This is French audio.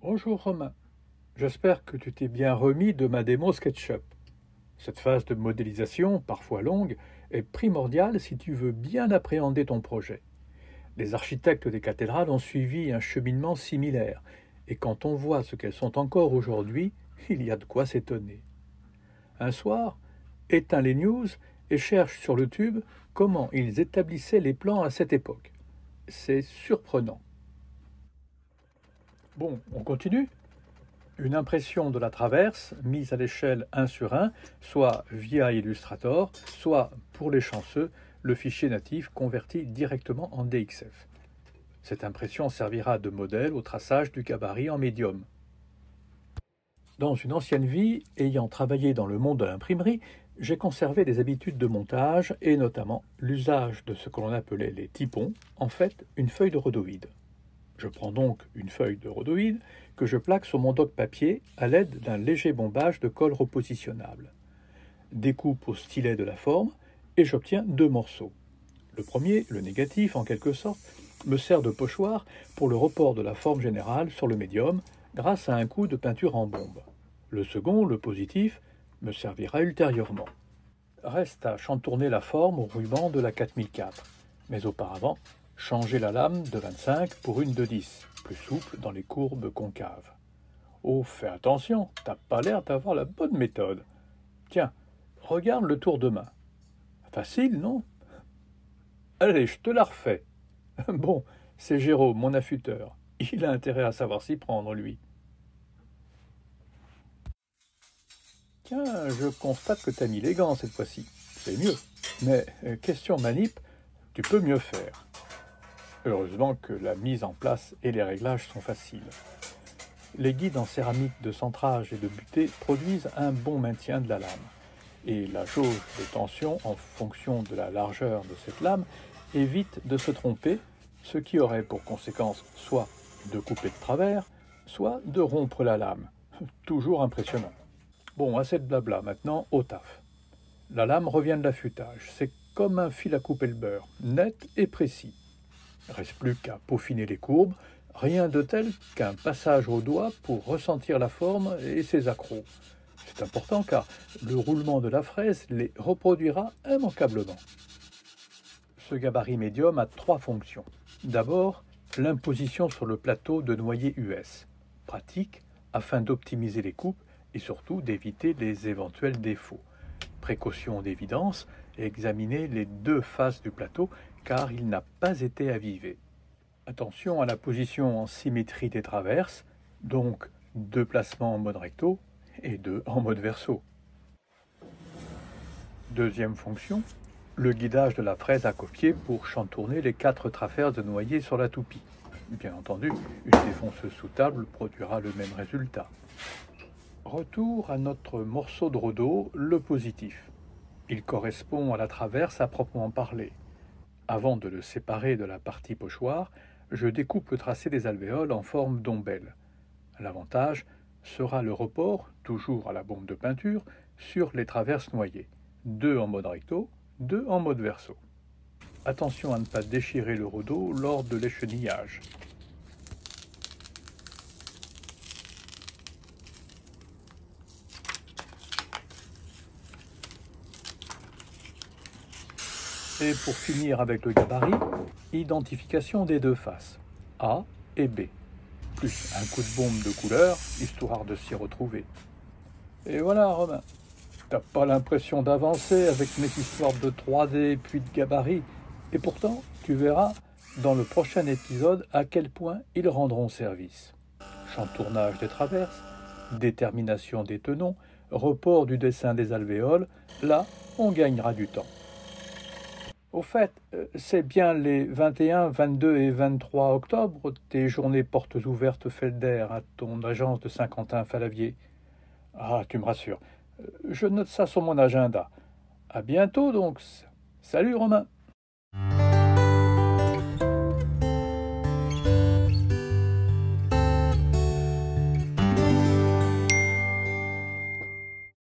Bonjour Romain, j'espère que tu t'es bien remis de ma démo SketchUp. Cette phase de modélisation, parfois longue, est primordiale si tu veux bien appréhender ton projet. Les architectes des cathédrales ont suivi un cheminement similaire, et quand on voit ce qu'elles sont encore aujourd'hui, il y a de quoi s'étonner. Un soir, éteins les news et cherche sur le tube comment ils établissaient les plans à cette époque. C'est surprenant. Bon, on continue? Une impression de la traverse mise à l'échelle 1 sur 1, soit via Illustrator, soit, pour les chanceux, le fichier natif converti directement en DXF. Cette impression servira de modèle au traçage du gabarit en médium. Dans une ancienne vie, ayant travaillé dans le monde de l'imprimerie, j'ai conservé des habitudes de montage et notamment l'usage de ce que l'on appelait les typons, en fait une feuille de rhodoïde. Je prends donc une feuille de rhodoïde que je plaque sur mon doc papier à l'aide d'un léger bombage de colle repositionnable. Découpe au stylet de la forme et j'obtiens deux morceaux. Le premier, le négatif en quelque sorte, me sert de pochoir pour le report de la forme générale sur le médium grâce à un coup de peinture en bombe. Le second, le positif, me servira ultérieurement. Reste à chantourner la forme au ruban de la 4004, mais auparavant, changer la lame de 25 pour une de 10, plus souple dans les courbes concaves. Oh, fais attention, t'as pas l'air d'avoir la bonne méthode. Tiens, regarde le tour de main. Facile, non? Allez, je te la refais. Bon, c'est Jérôme, mon affûteur. Il a intérêt à savoir s'y prendre, lui. Tiens, je constate que t'as mis les gants cette fois-ci. C'est mieux. Mais, question manip, tu peux mieux faire. Heureusement que la mise en place et les réglages sont faciles. Les guides en céramique de centrage et de butée produisent un bon maintien de la lame. Et la jauge de tension en fonction de la largeur de cette lame évite de se tromper, ce qui aurait pour conséquence soit de couper de travers, soit de rompre la lame. Toujours impressionnant. Bon, assez de blabla, maintenant au taf. La lame revient de l'affûtage, c'est comme un fil à couper le beurre, net et précis. Reste plus qu'à peaufiner les courbes, rien de tel qu'un passage au doigt pour ressentir la forme et ses accros. C'est important car le roulement de la fraise les reproduira immanquablement. Ce gabarit médium a trois fonctions. D'abord, l'imposition sur le plateau de noyer US, pratique afin d'optimiser les coupes et surtout d'éviter les éventuels défauts. Précaution d'évidence, examiner les deux faces du plateau car il n'a pas été avivé. Attention à la position en symétrie des traverses, donc 2 placements en mode recto et 2 en mode verso. Deuxième fonction, le guidage de la fraise à copier pour chantourner les 4 traverses de noyer sur la toupie. Bien entendu, une défonceuse sous table produira le même résultat. Retour à notre morceau de rhodo, le positif. Il correspond à la traverse à proprement parler. Avant de le séparer de la partie pochoir, je découpe le tracé des alvéoles en forme d'ombelle. L'avantage sera le report, toujours à la bombe de peinture, sur les traverses noyées, 2 en mode recto, 2 en mode verso. Attention à ne pas déchirer le rhodo lors de l'échenillage. Et pour finir avec le gabarit, identification des deux faces, A et B, plus un coup de bombe de couleur, histoire de s'y retrouver. Et voilà Romain, t'as pas l'impression d'avancer avec mes histoires de 3D puis de gabarit, et pourtant tu verras dans le prochain épisode à quel point ils rendront service. Chantournage des traverses, détermination des tenons, report du dessin des alvéoles, là on gagnera du temps. Au fait, c'est bien les 21, 22 et 23 octobre, tes journées portes ouvertes Felder à ton agence de Saint-Quentin-Fallavier. Ah, tu me rassures. Je note ça sur mon agenda. À bientôt donc. Salut Romain.